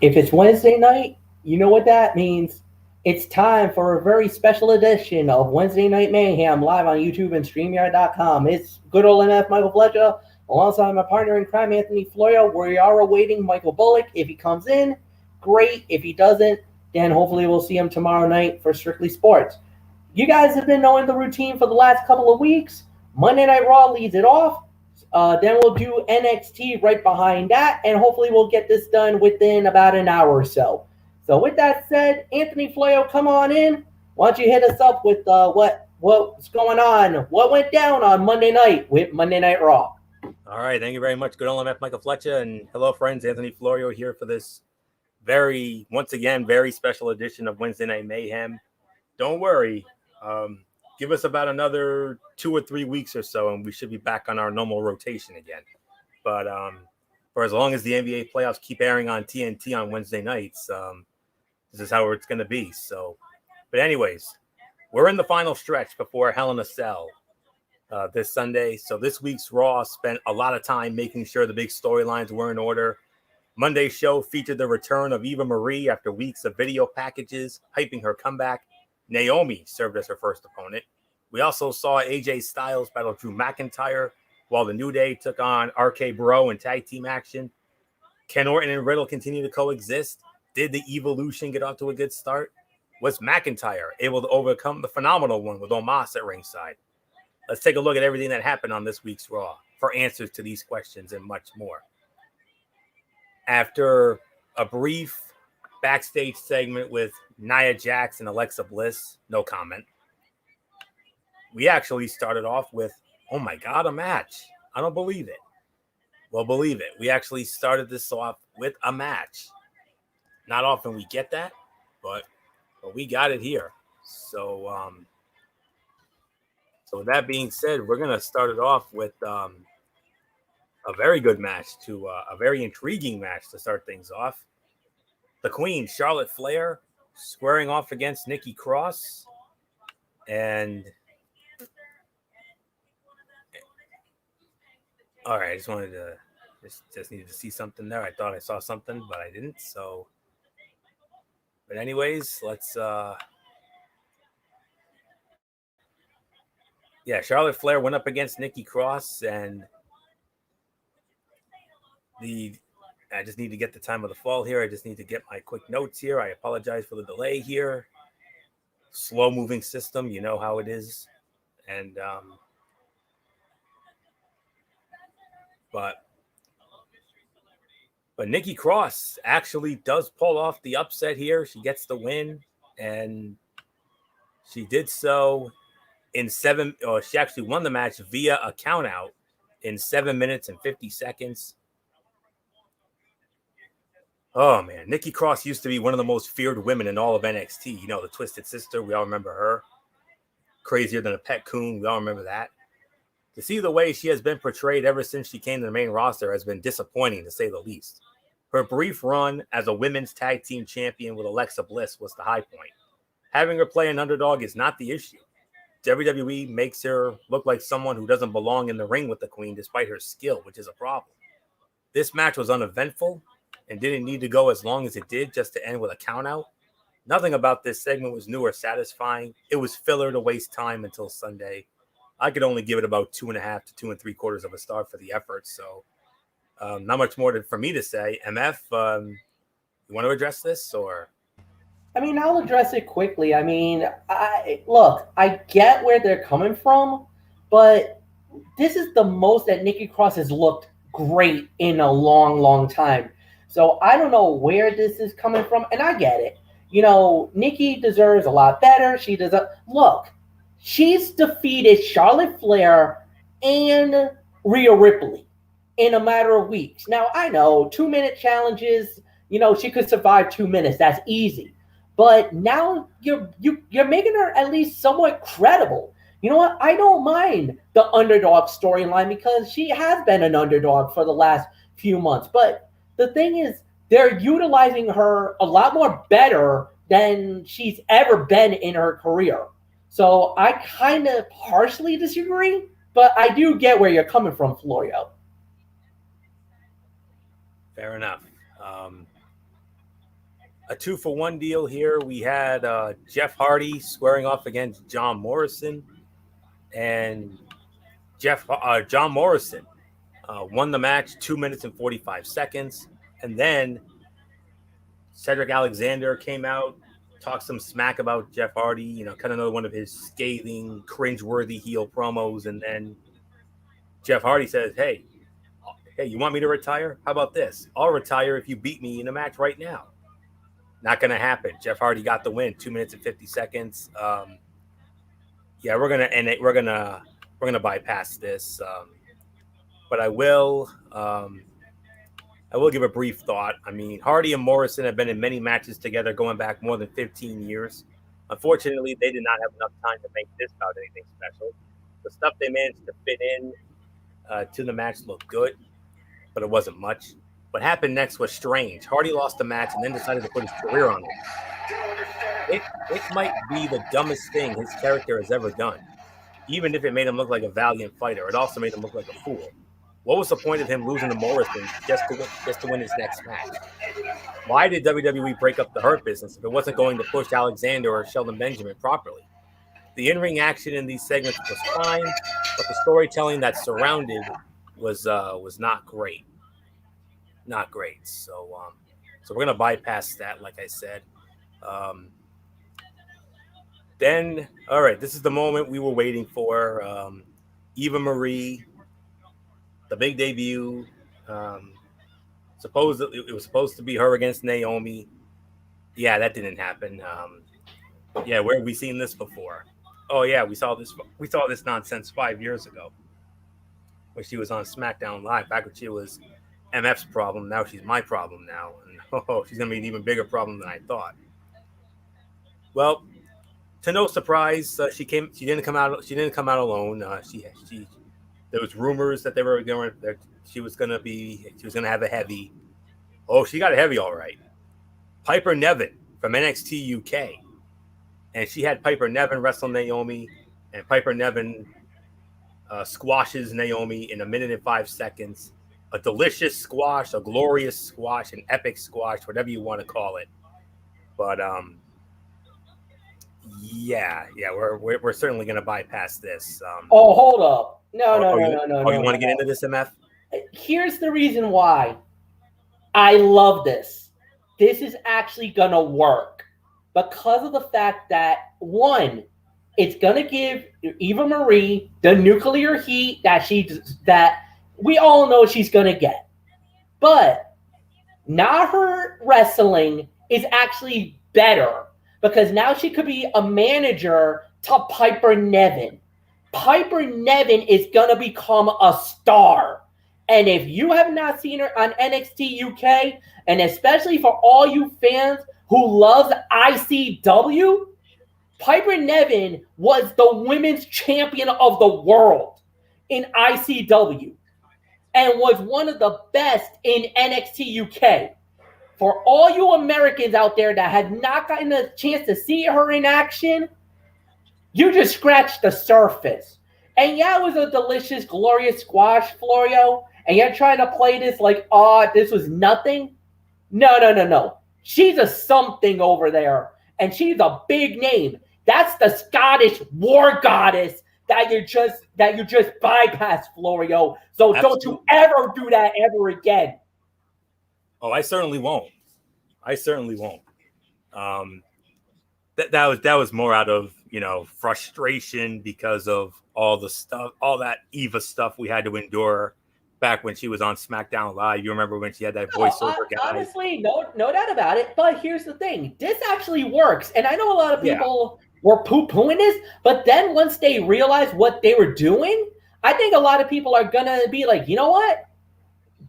If it's Wednesday night, you know what that means. It's time for a very special edition of Wednesday Night Mayhem live on YouTube and StreamYard.com. It's good old MF Michael Fletcher alongside my partner in crime, Anthony Florio. We are awaiting Michael Bullock. If he comes in, great. If he doesn't, then hopefully we'll see him tomorrow night for Strictly Sports. You guys have been knowing the routine for the last couple of weeks. Monday Night Raw leads it off. Then we'll do NXT right behind that, and hopefully we'll get this done within about an hour or so. So with that said, Anthony Florio, come on in. Why don't you hit us up with what's going on? What went down on Monday night with Monday Night Raw? All right, thank you very much. Good old MF Michael Fletcher, and hello, friends. Anthony Florio here for this once again, very special edition of Wednesday Night Mayhem. Don't worry. Give us about another 2 or 3 weeks or so, and we should be back on our normal rotation again. But for as long as the NBA playoffs keep airing on TNT on Wednesday nights, this is how it's going to be. So, but anyways, we're in the final stretch before Hell in a Cell this Sunday. So this week's Raw spent a lot of time making sure the big storylines were in order. Monday's show featured the return of Eva Marie after weeks of video packages hyping her comeback. Naomi served as her first opponent. We also saw AJ Styles battle Drew McIntyre, while the New Day took on RK Bro in tag team action. Ken Orton and Riddle continue to coexist. Did the Evolution get off to a good start? Was McIntyre able to overcome the phenomenal one with Omos at ringside? Let's take a look at everything that happened on this week's Raw for answers to these questions and much more. After a brief backstage segment with Nia Jax and Alexa Bliss, no comment. We actually started off with, oh my God, a match. I don't believe it. Well, believe it. We actually started this off with a match. Not often we get that, but we got it here. So, so with that being said, we're going to start it off with a very good match a very intriguing match to start things off. The Queen, Charlotte Flair, squaring off against Nikki Cross. And all right, I just wanted to just needed to see something there. I thought I saw something, but I didn't. So, but anyways, let's Charlotte Flair went up against Nikki Cross, and I just need to get the time of the fall here. I just need to get my quick notes here. I apologize for the delay here. Slow moving system, you know how it is. And but Nikki Cross actually does pull off the upset here. She gets the win, and she did so in she actually won the match via a count out in 7 minutes and 50 seconds. Oh, man. Nikki Cross used to be one of the most feared women in all of NXT. You know, the Twisted Sister. We all remember her. Crazier than a pet coon. We all remember that. To see the way she has been portrayed ever since she came to the main roster has been disappointing, to say the least. Her brief run as a women's tag team champion with Alexa Bliss was the high point. Having her play an underdog is not the issue. WWE makes her look like someone who doesn't belong in the ring with the Queen despite her skill, which is a problem. This match was uneventful and didn't need to go as long as it did just to end with a countout. Nothing about this segment was new or satisfying. It was filler to waste time until Sunday. I could only give it about 2.5 to 2 3/4 of a star for the effort. So not much more for me to say. MF, you want to address this or? I mean, I'll address it quickly. I mean, I get where they're coming from, but this is the most that Nikki Cross has looked great in a long, long time. So I don't know where this is coming from, and I get it. You know, Nikki deserves a lot better. She's defeated Charlotte Flair and Rhea Ripley in a matter of weeks. Now, I know 2-minute challenges, she could survive 2 minutes. That's easy. But now you're making her at least somewhat credible. You know what? I don't mind the underdog storyline because she has been an underdog for the last few months. But the thing is, they're utilizing her a lot more better than she's ever been in her career. So I kind of partially disagree, but I do get where you're coming from, Florio. Fair enough. a 2-for-1 deal here. We had Jeff Hardy squaring off against John Morrison, and John Morrison won the match 2 minutes and 45 seconds, and then Cedric Alexander came out, talked some smack about Jeff Hardy, kind of another one of his scathing, cringeworthy heel promos, and then Jeff Hardy says, "Hey, you want me to retire? How about this? I'll retire if you beat me in a match right now." Not going to happen. Jeff Hardy got the win, 2 minutes and 50 seconds. Yeah, we're gonna end it. We're gonna bypass this, but I will give a brief thought. I mean, Hardy and Morrison have been in many matches together going back more than 15 years. Unfortunately, they did not have enough time to make this bout anything special. The stuff they managed to fit in to the match looked good, but it wasn't much. What happened next was strange. Hardy lost the match and then decided to put his career on it. It might be the dumbest thing his character has ever done. Even if it made him look like a valiant fighter, it also made him look like a fool. What was the point of him losing to Morrison just to win his next match? Why did WWE break up the Hurt Business if it wasn't going to push Alexander or Shelton Benjamin properly? The in-ring action in these segments was fine, but the storytelling that surrounded was not great. Not great. So we're gonna bypass that, like I said. Then, all right, this is the moment we were waiting for. Eva Marie, the big debut. Supposedly it was supposed to be her against Naomi. Yeah, that didn't happen. Yeah, where have we seen this before? Oh yeah, we saw this nonsense 5 years ago when she was on SmackDown Live, back when she was MF's problem. Now she's my problem now, and she's gonna be an even bigger problem than I thought. Well, to no surprise, she didn't come out alone. There was rumors that she was gonna have a heavy. Oh, she got a heavy, all right. Piper Niven from NXT UK, and she had Piper Niven wrestle Naomi, and Piper Niven squashes Naomi in 1 minute and 5 seconds. A delicious squash, a glorious squash, an epic squash, whatever you want to call it. But yeah, we're certainly going to bypass this. Hold up! No. You want to get into this, MF? Here's the reason why I love this. This is actually gonna work because of the fact that, one, it's gonna give Eva Marie the nuclear heat that we all know she's gonna get. But now her wrestling is actually better because now she could be a manager to Piper Niven. Piper Niven is gonna become a star. And if you have not seen her on NXT UK, and especially for all you fans who loves ICW, Piper Niven was the women's champion of the world in ICW and was one of the best in NXT UK. For all you Americans out there that have not gotten a chance to see her in action, you just scratched the surface. And yeah, it was a delicious, glorious squash, Florio. And you're trying to play this like, this was nothing? No. She's a something over there. And she's a big name. That's the Scottish war goddess that you just bypassed, Florio. So Absolutely. Don't you ever do that ever again. Oh, I certainly won't. That was more out of frustration because of all that Eva stuff we had to endure back when she was on SmackDown Live. You remember when she had that voiceover guy? Honestly, no doubt about it. But here's the thing. This actually works. And I know a lot of people were poo-pooing this, but then once they realized what they were doing, I think a lot of people are going to be like, you know what?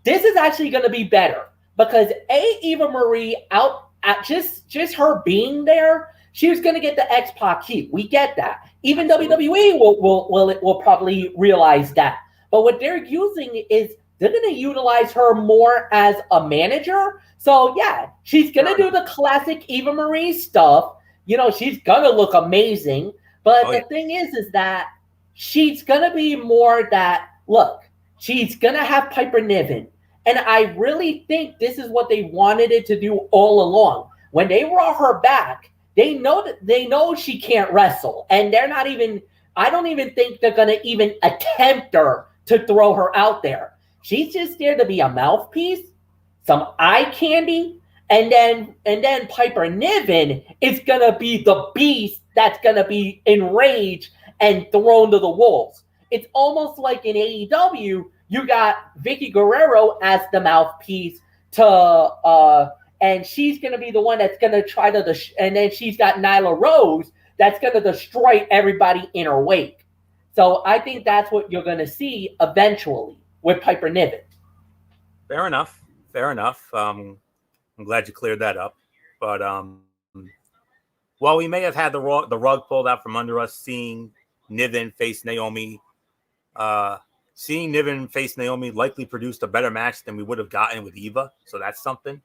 This is actually going to be better. Because Eva Marie out at just her being there, she was going to get the X-Pac heat. We get that. Even WWE will probably realize that. But what they're using is they're going to utilize her more as a manager. So, yeah, she's going to do the classic Eva Marie stuff. She's going to look amazing. But the thing is that she's going to be more that, look, she's going to have Piper Niven. And I really think this is what they wanted it to do all along. when they brought her back, they know she can't wrestle, and they're not even. I don't even think they're gonna even attempt her to throw her out there. She's just there to be a mouthpiece, some eye candy, and then Piper Niven is gonna be the beast that's gonna be enraged and thrown to the wolves. It's almost like in AEW, you got Vicky Guerrero as the mouthpiece to and she's gonna be the one that's gonna try to and then she's got Nyla Rose that's gonna destroy everybody in her wake. So I think that's what you're gonna see eventually with Piper Niven. Fair enough. I'm glad you cleared that up. But while we may have had the rug pulled out from under us, seeing Niven face Naomi likely produced a better match than we would have gotten with Eva. So that's something.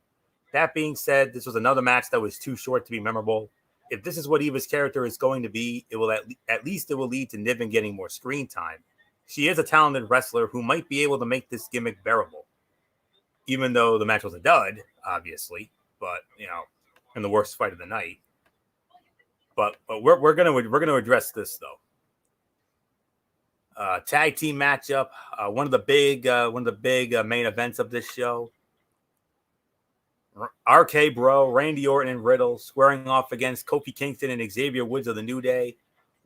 That being said, this was another match that was too short to be memorable. If this is what Eva's character is going to be, it will at least it will lead to Niven getting more screen time. She is a talented wrestler who might be able to make this gimmick bearable. Even though the match was a dud, obviously, but in the worst fight of the night. But we're gonna address this though. Tag team matchup, one of the big main events of this show. RK Bro, Randy Orton and Riddle squaring off against Kofi Kingston and Xavier Woods of the New Day.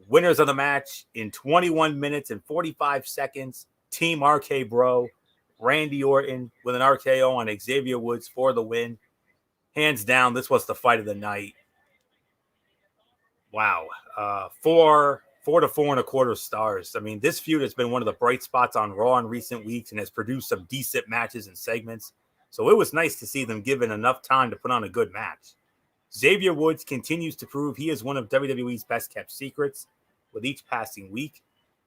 Winners of the match in 21 minutes and 45 seconds. Team RK Bro, Randy Orton with an RKO on Xavier Woods for the win. Hands down, this was the fight of the night. Wow. 4 to 4.25 stars. I mean, this feud has been one of the bright spots on Raw in recent weeks and has produced some decent matches and segments. So it was nice to see them given enough time to put on a good match. Xavier Woods continues to prove he is one of WWE's best kept secrets with each passing week.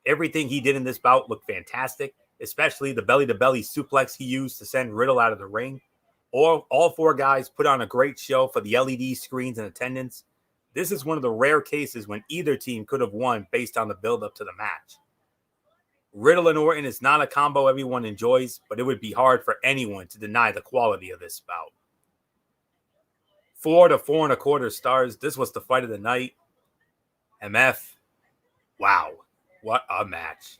Everything he did in this bout looked fantastic, especially the belly-to-belly suplex he used to send Riddle out of the ring. All 4 guys put on a great show for the LED screens and attendance. This is one of the rare cases when either team could have won based on the build-up to the match. Riddle and Orton is not a combo everyone enjoys, but it would be hard for anyone to deny the quality of this bout. 4 to 4.25 stars. This was the fight of the night. MF, wow, what a match.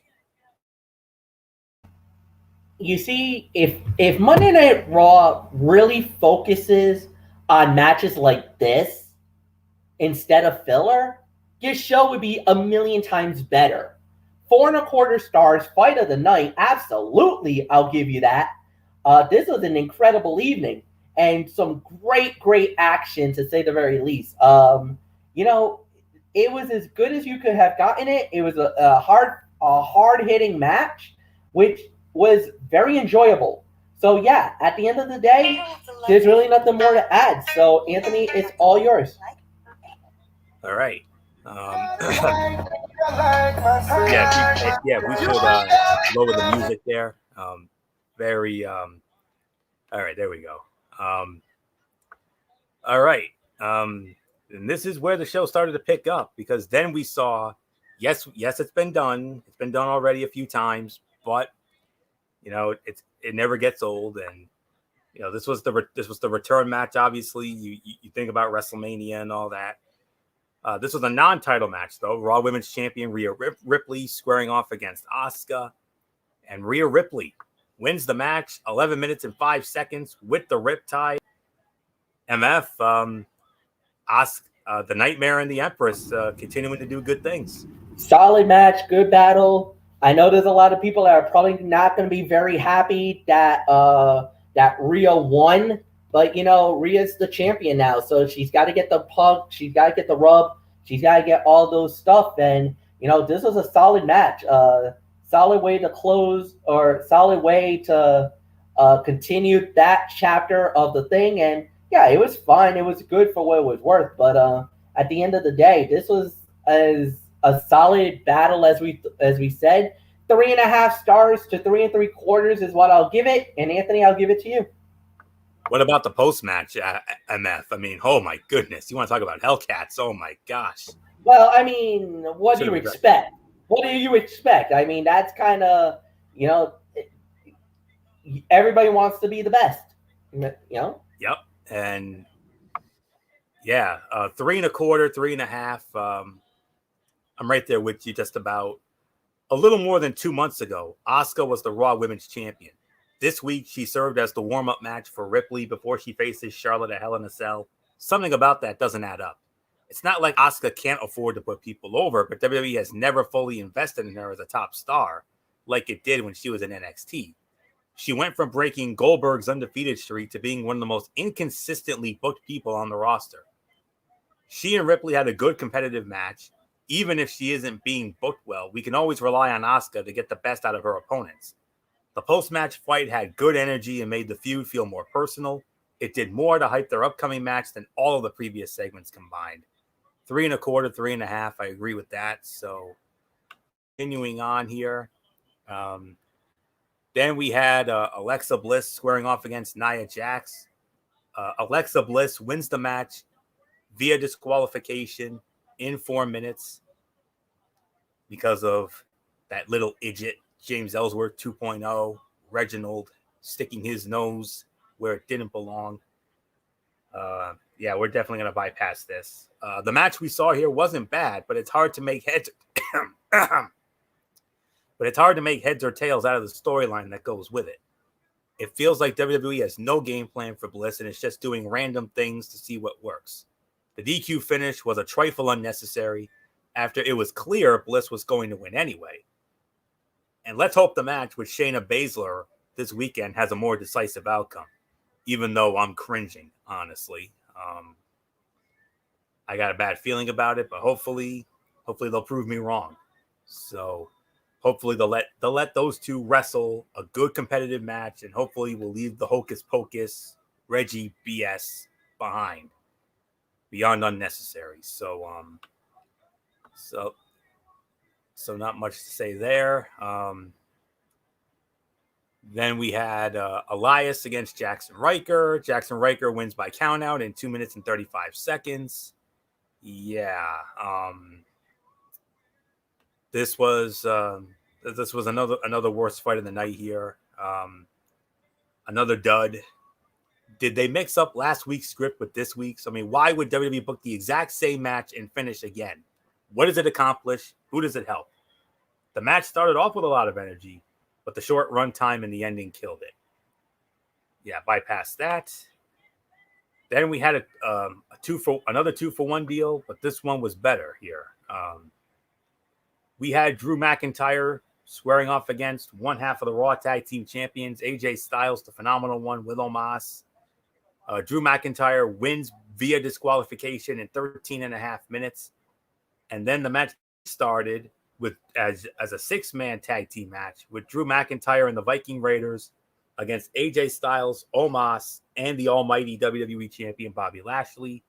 You see, if Monday Night Raw really focuses on matches like this instead of filler, your show would be a million times better. 4.25 stars, fight of the night. Absolutely, I'll give you that. This was an incredible evening and some great action, to say the very least. It was as good as you could have gotten it. It was a hard-hitting match, which was very enjoyable. So, yeah, at the end of the day, there's really nothing more to add. So, Anthony, it's all yours. All right. We should lower the music there. All right, there we go. All right. And this is where the show started to pick up, because then we saw, yes, it's been done. It's been done already a few times, but it never gets old. And this was the return match. Obviously, you think about WrestleMania and all that. This was a non-title match, though. Raw Women's Champion Rhea Ripley squaring off against Asuka. And Rhea Ripley wins the match, 11 minutes and 5 seconds with the Riptide. MF, Asuka, the Nightmare and the Empress continuing to do good things. Solid match, good battle. I know there's a lot of people that are probably not going to be very happy that Rhea won. But, Rhea's the champion now, so she's got to get the pug, she's got to get the rub, she's got to get all those stuff. And, this was a solid match. Solid way to close, or solid way to continue that chapter of the thing. And, yeah, it was fun. It was good for what it was worth. But at the end of the day, this was as a solid battle as we said. 3.5 stars to 3 3/4 is what I'll give it. And, Anthony, I'll give it to you. What about the post-match, MF? I mean, oh my goodness. You want to talk about Hellcats? Oh my gosh. Well, I mean, what do you expect? What do you expect? I mean, that's kind of, everybody wants to be the best, Yep. And Yeah, 3.25, 3.5. I'm right there with you. Just about a little more than 2 months ago, Asuka was the Raw Women's Champion. This week, she served as the warm-up match for Ripley before she faces Charlotte at Hell in a Cell. Something about that doesn't add up. It's not like Asuka can't afford to put people over, but WWE has never fully invested in her as a top star like it did when she was in NXT. She went from breaking Goldberg's undefeated streak to being one of the most inconsistently booked people on the roster. She and Ripley had a good competitive match. Even if she isn't being booked well, we can always rely on Asuka to get the best out of her opponents. The post-match fight had good energy and made the feud feel more personal. It did more to hype their upcoming match than all of the previous segments combined. 3.25, 3.5. I agree with that. So continuing on here. Then we had Alexa Bliss squaring off against Nia Jax. Alexa Bliss wins the match via disqualification in 4 minutes because of that little idiot, James Ellsworth 2.0, Reginald sticking his nose where it didn't belong. Yeah, we're definitely going to bypass this. The match we saw here wasn't bad, but it's hard to make heads. But it's hard to make heads or tails out of the storyline that goes with it. It feels like WWE has no game plan for Bliss, and it's just doing random things to see what works. The DQ finish was a trifle unnecessary after it was clear Bliss was going to win anyway. And let's hope the match with Shayna Baszler this weekend has a more decisive outcome, even though I'm cringing, honestly. I got a bad feeling about it, but hopefully they'll prove me wrong. So hopefully they'll let those two wrestle a good competitive match, and hopefully we'll leave the hocus pocus Reggie BS behind beyond unnecessary. So not much to say there. Then we had Elias against Jackson Riker. Jackson Riker wins by countout in 2 minutes and 35 seconds. Yeah. This was another worst fight of the night here. Another dud. Did they mix up last week's script with this week's? I mean, why would WWE book the exact same match and finish again? What does it accomplish? Who does it help? The match started off with a lot of energy, but the short run time and the ending killed it. Yeah, bypass that. Then we had another 2-for-1 deal, but this one was better here. We had Drew McIntyre squaring off against one half of the Raw Tag Team Champions, AJ Styles, the Phenomenal One, with Omos. Drew McIntyre wins via disqualification in 13 and a half minutes. And then the match started with as a 6-man tag team match with Drew McIntyre and the Viking Raiders against AJ Styles, Omos, and the almighty WWE Champion Bobby Lashley.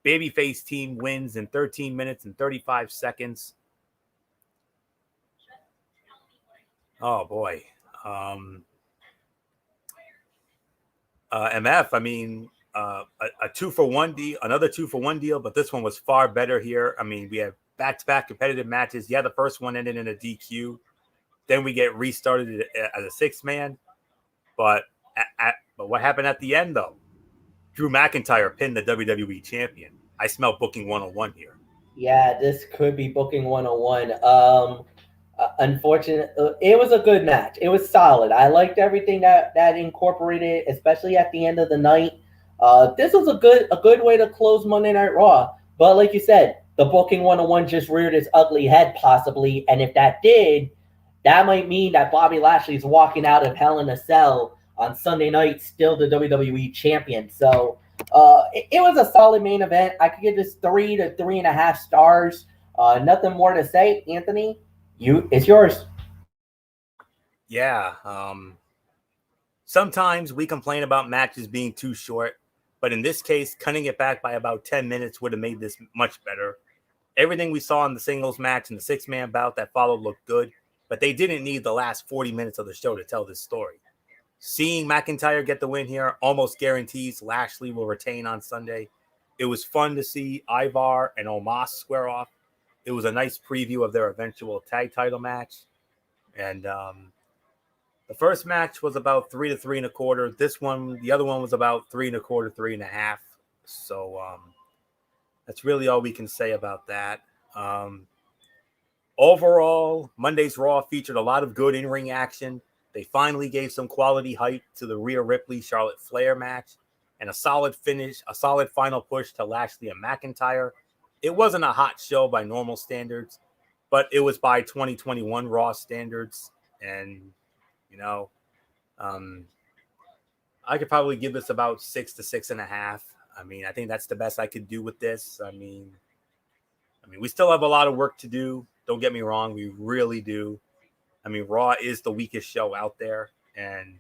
Babyface team wins in 13 minutes and 35 seconds. Oh, boy. MF, I mean, a 2-for-1 deal, another 2-for-1 deal, but this one was far better here. I mean, we have back-to-back competitive matches. Yeah, the first one ended in a DQ. Then we get restarted as a 6-man. But what happened at the end, though? Drew McIntyre pinned the WWE champion. I smell booking 101 here. Yeah, this could be booking 101. Unfortunately, it was a good match. It was solid. I liked everything that incorporated, especially at the end of the night. This was a good way to close Monday Night Raw. But like you said, the booking 101 just reared its ugly head, possibly. And if that did, that might mean that Bobby Lashley's walking out of Hell in a Cell on Sunday night, still the WWE champion. So it was a solid main event. I could give this 3 to 3.5 stars. Nothing more to say, Anthony. It's yours. Yeah. Sometimes we complain about matches being too short, but in this case, cutting it back by about 10 minutes would have made this much better. Everything we saw in the singles match and the 6-man bout that followed looked good, but they didn't need the last 40 minutes of the show to tell this story. Seeing McIntyre get the win here almost guarantees Lashley will retain on Sunday. It was fun to see Ivar and Omos square off. It was a nice preview of their eventual tag title match. And the first match was about 3 to 3.25. The other one was about 3.25, 3.5. So That's really all we can say about that. Overall, Monday's Raw featured a lot of good in-ring action. They finally gave some quality height to the Rhea Ripley-Charlotte Flair match and a solid finish, a solid final push to Lashley and McIntyre. It wasn't a hot show by normal standards, but it was by 2021 Raw standards. And, you know, I could probably give this about 6 to 6.5. I mean, I think that's the best I could do with this. I mean, we still have a lot of work to do. Don't get me wrong. We really do. I mean, Raw is the weakest show out there. And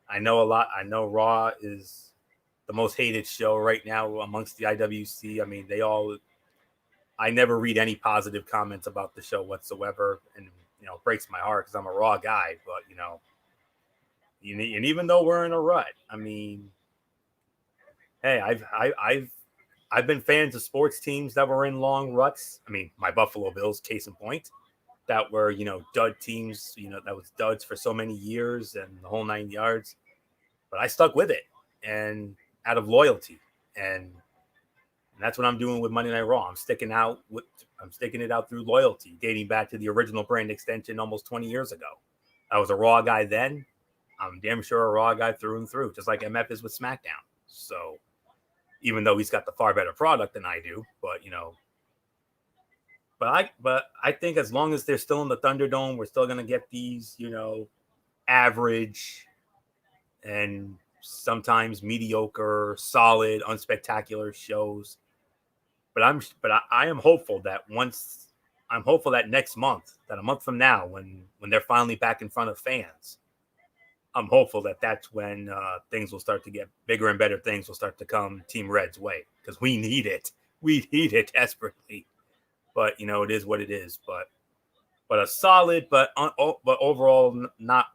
I know Raw is the most hated show right now amongst the IWC. I mean, I never read any positive comments about the show whatsoever. And, you know, it breaks my heart because I'm a Raw guy. But, you know, and even though we're in a rut, I mean, hey, I've been fans of sports teams that were in long ruts. I mean, my Buffalo Bills, case in point, that were, you know, dud teams, you know, that was duds for so many years and the whole 9 yards. But I stuck with it and out of loyalty. And that's what I'm doing with Monday Night Raw. I'm sticking it out through loyalty, dating back to the original brand extension almost 20 years ago. I was a Raw guy then. I'm damn sure a Raw guy through and through, just like MF is with SmackDown. So even though he's got the far better product than I do, but, you know, but I think as long as they're still in the Thunderdome, we're still going to get these, you know, average and sometimes mediocre, solid, unspectacular shows. But I am hopeful that next month, that a month from now, when they're finally back in front of fans, I'm hopeful that that's when things will start to get bigger and better. Things will start to come Team Red's way because we need it. We need it desperately. But, you know, it is what it is. But a solid, but overall not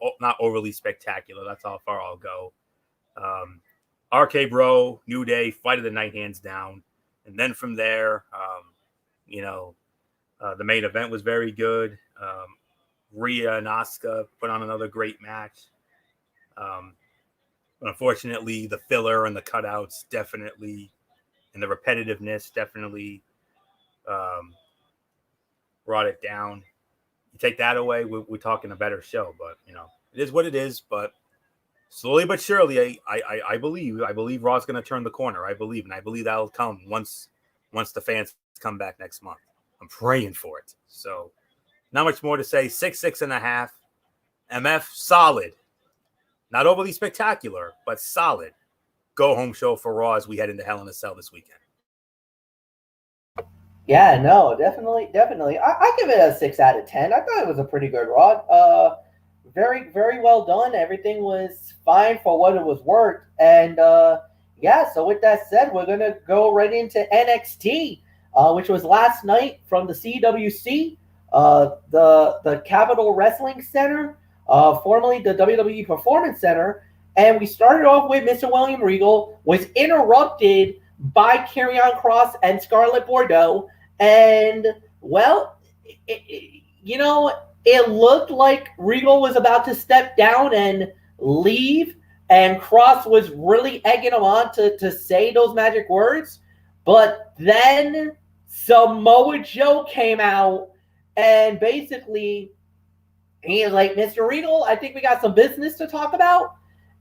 overly spectacular. That's how far I'll go. RK Bro, New Day, Fight of the Night, hands down. And then from there, you know, the main event was very good. Rhea and Asuka put on another great match. But unfortunately, the filler and the cutouts definitely, and the repetitiveness definitely brought it down. You take that away, we're talking a better show. But, you know, it is what it is. But slowly but surely, I believe Raw's going to turn the corner. I believe that'll come once the fans come back next month. I'm praying for it. So not much more to say. 6.5. MF, solid. Not overly spectacular, but solid. Go home show for Raw as we head into Hell in a Cell this weekend. Yeah, no, definitely. I give it a 6 out of 10. I thought it was a pretty good Raw. Very, very well done. Everything was fine for what it was worth. And yeah, so with that said, we're gonna go right into NXT, which was last night from the CWC, the Capitol Wrestling Center. Formerly the WWE Performance Center, and we started off with Mr. William Regal, was interrupted by Karrion Kross and Scarlett Bordeaux, and, well, you know, it looked like Regal was about to step down and leave, and Kross was really egging him on to say those magic words, but then Samoa Joe came out and basically he was like, Mr. Regal, I think we got some business to talk about.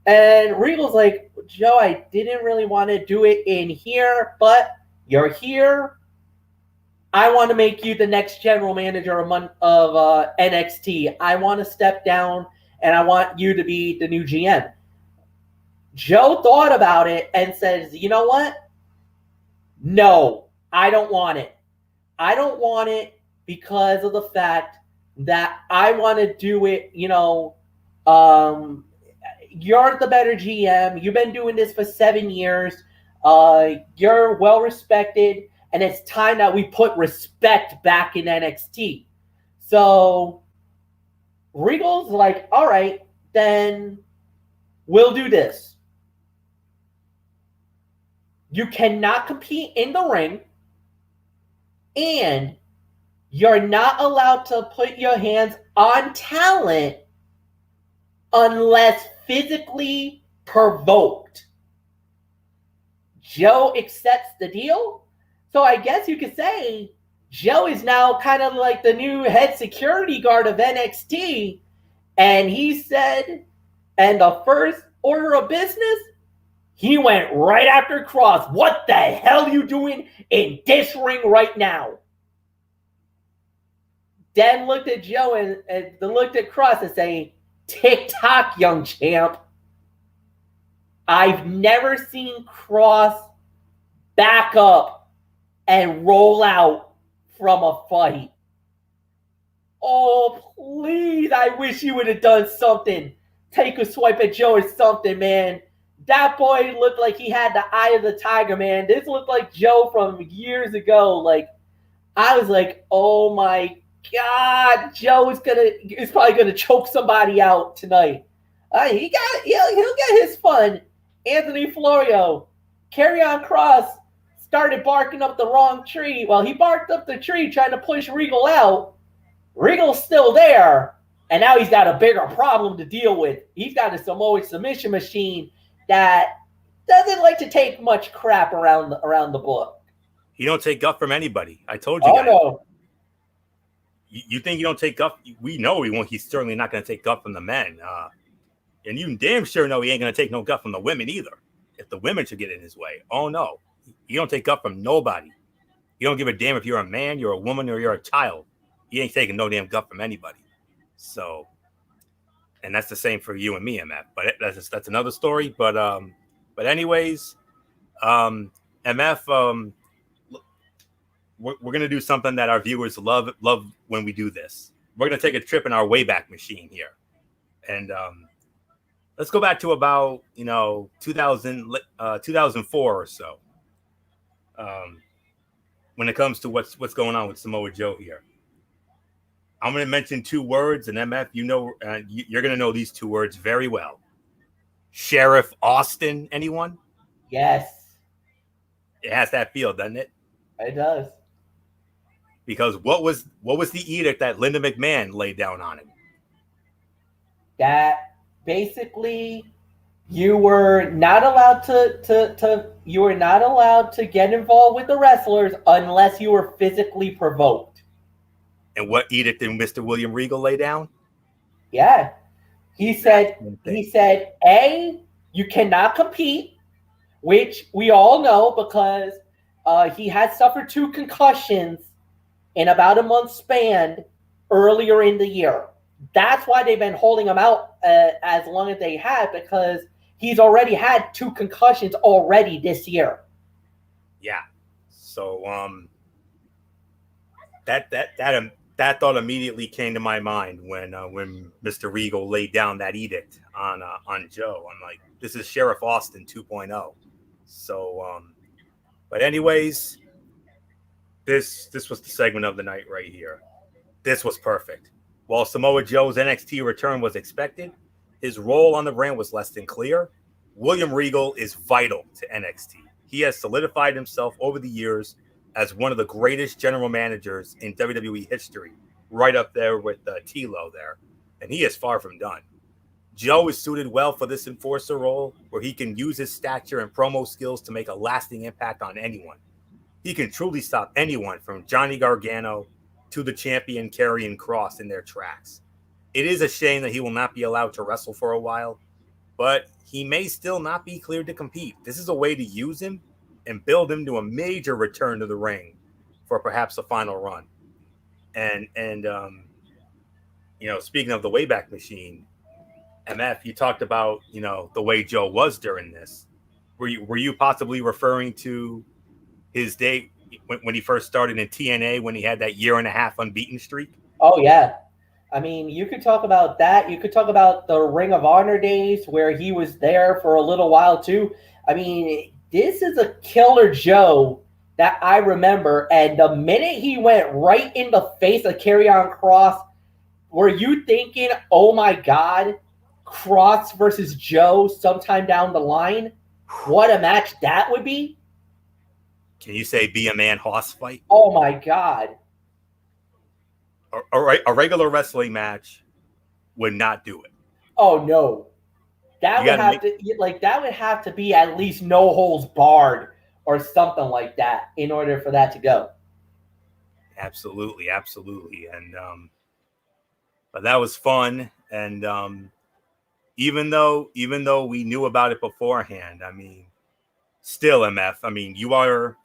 And Regal's like, Joe, I didn't really want to do it in here, but you're here. I want to make you the next general manager of NXT. I want to step down, and I want you to be the new GM. Joe thought about it and says, you know what? No, I don't want it. I don't want it because of the fact that I want to do it, you know, you're the better GM. You've been doing this for 7 years. You're well respected, and it's time that we put respect back in NXT. So Regal's like, all right, then we'll do this. You cannot compete in the ring, and you're not allowed to put your hands on talent unless physically provoked. Joe accepts the deal, So I guess you could say Joe is now kind of like the new head security guard of NXT. And he said, and the first order of business, he went right after Cross. What the hell you doing in this ring right now? Then looked at Joe and looked at Cross and saying, "Tick tock, young champ." I've never seen Cross back up and roll out from a fight. Oh, please, I wish you would have done something. Take a swipe at Joe or something, man. That boy looked like he had the eye of the tiger, man. This looked like Joe from years ago. Like, I was like, oh my God, Joe is probably gonna choke somebody out tonight. He'll get his fun. Anthony Florio, Karrion Kross started barking up the wrong tree. Well, he barked up the tree trying to push Regal out. Regal's still there, and now he's got a bigger problem to deal with. He's got a Samoan submission machine that doesn't like to take much crap around the book. He don't take guff from anybody. I told you guys. No. You think he don't take guff? We know he won't. He's certainly not going to take guff from the men. And you damn sure know he ain't going to take no guff from the women either. If the women should get in his way. Oh, no. He don't take guff from nobody. He don't give a damn if you're a man, you're a woman, or you're a child. He ain't taking no damn guff from anybody. So, and that's the same for you and me, MF. But that's another story. But anyways, MF, we're gonna do something that our viewers love when we do this. We're gonna take a trip in our Wayback Machine here, and let's go back to about 2004 or so. When it comes to what's going on with Samoa Joe here. I'm going to mention two words, and MF, you're going to know these two words very well. Sheriff Austin, anyone? Yes. It has that feel, doesn't it? It does. Because what was the edict that Linda McMahon laid down on him? That basically you were not allowed to get involved with the wrestlers unless you were physically provoked. And what edict did Mr. William Regal lay down? Yeah. He said, A, you cannot compete, which we all know because he had suffered 2 concussions in about a month span earlier in the year. That's why they've been holding him out as long as they have, because he's already had 2 concussions already this year. Yeah. So that thought immediately came to my mind when Mr. Regal laid down that edict on Joe. I'm like, this is Sheriff Austin 2.0. So, but anyways, this was the segment of the night right here. This was perfect. While Samoa Joe's NXT return was expected, his role on the brand was less than clear. William Regal is vital to NXT. He has solidified himself over the years as one of the greatest general managers in WWE history, right up there with T-Lo there. And he is far from done. Joe is suited well for this enforcer role, where he can use his stature and promo skills to make a lasting impact on anyone. He can truly stop anyone from Johnny Gargano to the champion Karrion Kross in their tracks. It is a shame that he will not be allowed to wrestle for a while, but he may still not be cleared to compete. This is a way to use him and build him to a major return to the ring for perhaps a final run. And speaking of the Wayback Machine, MF, you talked about, the way Joe was during this. Were you possibly referring to his day when he first started in TNA, when he had that 1.5-year unbeaten streak? Oh, yeah. I mean, you could talk about that. You could talk about the Ring of Honor days where he was there for a little while, too. I mean, this is a killer Joe that I remember. And the minute he went right in the face of Karrion Kross, were you thinking, oh, my God, Kross versus Joe sometime down the line? What a match that would be. Can you say be a man horse fight? Oh, my God. A regular wrestling match would not do it. Oh, no. That would have to be at least no holds barred, or something like that in order for that to go. Absolutely, absolutely. And but that was fun. And even though we knew about it beforehand, I mean, still, MF, I mean, you are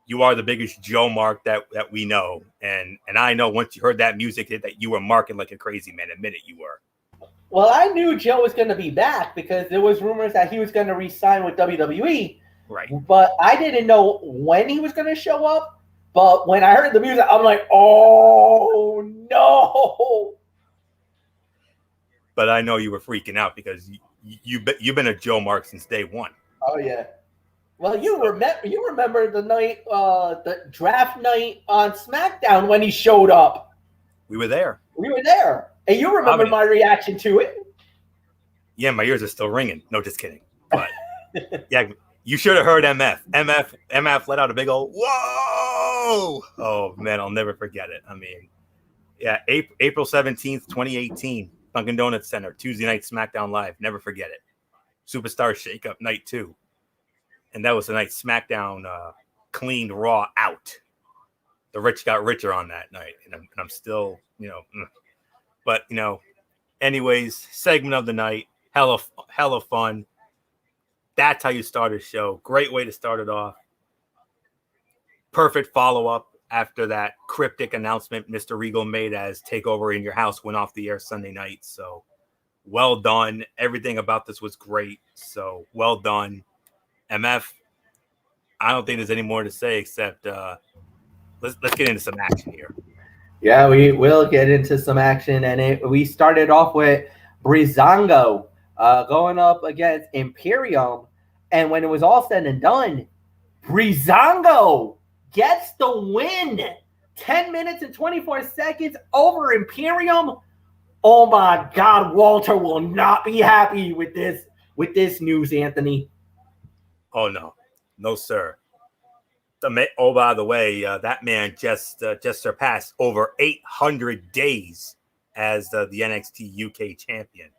the biggest Joe Mark that we know. And I know once you heard that music that you were marking like a crazy man. Admit it, you were. Well, I knew Joe was going to be back because there was rumors that he was going to re-sign with WWE. Right. But I didn't know when he was going to show up. But when I heard the music, I'm like, oh, no. But I know you were freaking out because you've been a Joe Mark since day one. Oh, yeah. Well, you remember the night, the draft night on SmackDown when he showed up. We were there. And you remember my reaction to it. Yeah, my ears are still ringing. No, just kidding. But yeah, you should have heard MF. MF let out a big old whoa. Oh man, I'll never forget it. I mean, yeah, April 17th, 2018, Dunkin' Donuts Center, Tuesday night SmackDown Live. Never forget it. Superstar Shakeup Night 2. And that was the night SmackDown cleaned Raw out. The rich got richer on that night. And I'm still, but, anyways, segment of the night, hella fun. That's how you start a show. Great way to start it off. Perfect follow-up after that cryptic announcement Mr. Regal made as Takeover in Your House went off the air Sunday night. So well done. Everything about this was great. So well done. MF, I don't think there's any more to say except let's get into some action here. Yeah, we will get into some action, and we started off with Breezango going up against Imperium, and when it was all said and done, Breezango gets the win. 10 minutes and 24 seconds over Imperium. Oh my God, Walter will not be happy with this news, Anthony. Oh no, sir. Oh, by the way, that man just surpassed over 800 days as the NXT UK champion.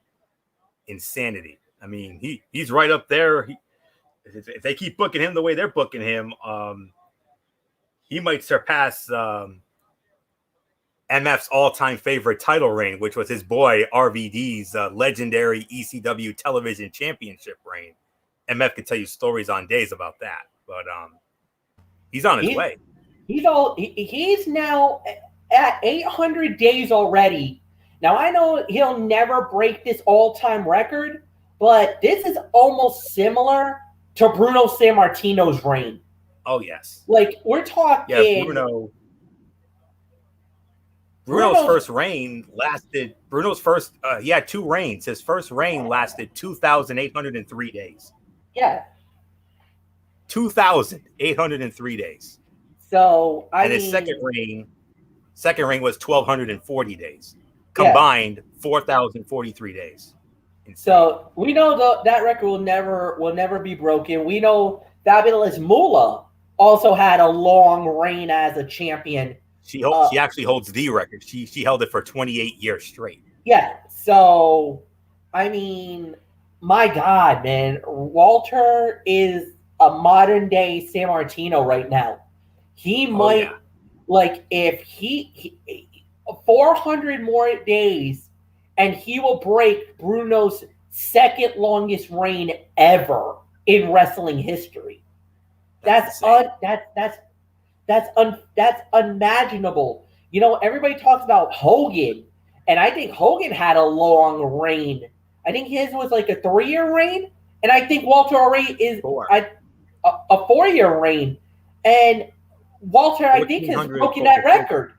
Insanity. I mean, he's right up there. If they keep booking him the way they're booking him, he might surpass MF's all-time favorite title reign, which was his boy RVD's legendary ECW television championship reign. MF could tell you stories on days about that, but he's on his way. He's now at 800 days already. Now, I know he'll never break this all-time record, but this is almost similar to Bruno Sammartino's reign. Oh, yes. Like, we're talking... Yeah, Bruno's first reign lasted... he had two reigns. His first reign lasted 2,803 days. Yeah. 2,803 days. So, his second reign was 1,240 days. Combined, 4,043 days. So we know that record will never be broken. We know Fabulous Moolah also had a long reign as a champion. She actually holds the record. She held it for 28 years straight. Yeah. So, I mean, my God, man, Walter is a modern day Sammartino right now. He might if he 400 more days, and he will break Bruno's second longest reign ever in wrestling history. That's unimaginable. Everybody talks about Hogan, and I think Hogan had a long reign. I think his was like a 3-year reign, and I think Walter already is a 4-year reign. And Walter, I think, has broken that record.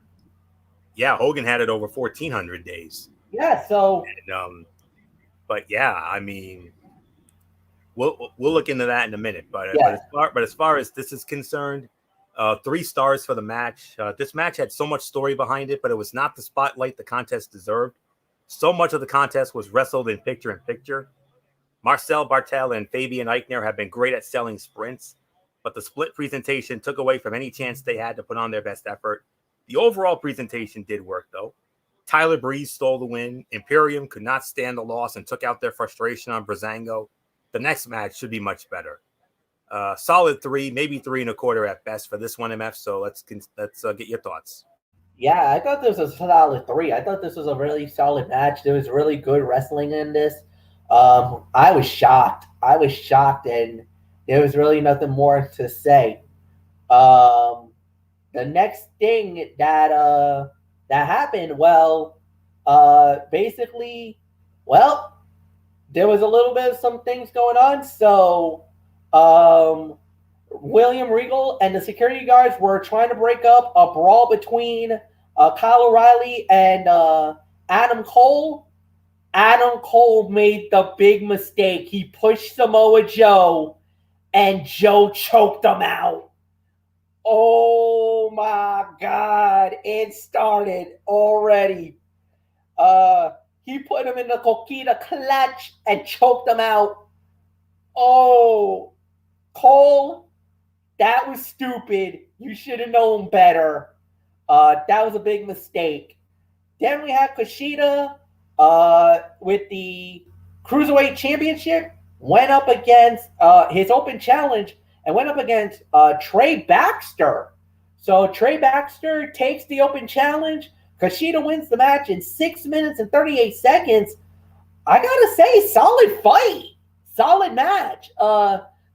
Yeah, Hogan had it over 1,400 days. Yeah, so. And, but yeah, I mean, we'll look into that in a minute. But as far as this is concerned, 3 stars for the match. This match had so much story behind it, but it was not the spotlight the contest deserved. So much of the contest was wrestled in picture-in-picture. Marcel Bartel and Fabian Eichner have been great at selling sprints, but the split presentation took away from any chance they had to put on their best effort. The overall presentation did work, though. Tyler Breeze stole the win. Imperium could not stand the loss and took out their frustration on Breezango. The next match should be much better. Solid 3, maybe 3.25 at best for this one, MF. So let's get your thoughts. Yeah, I thought this was a solid 3. I thought this was a really solid match. There was really good wrestling in this. I was shocked. And there was really nothing more to say. The next thing that happened, basically, there was a little bit of some things going on. So, William Regal and the security guards were trying to break up a brawl between Kyle O'Reilly and Adam Cole. Adam Cole made the big mistake. He pushed Samoa Joe, and Joe choked him out. Oh my God! It started already. He put him in the Coquina clutch and choked him out. Oh, Cole, that was stupid. You should have known better. That was a big mistake. Then we had Kushida with the Cruiserweight Championship, went up against his open challenge and went up against Trey Baxter. So Trey Baxter takes the open challenge. Kushida wins the match in 6 minutes and 38 seconds. I gotta say, solid fight. Solid match.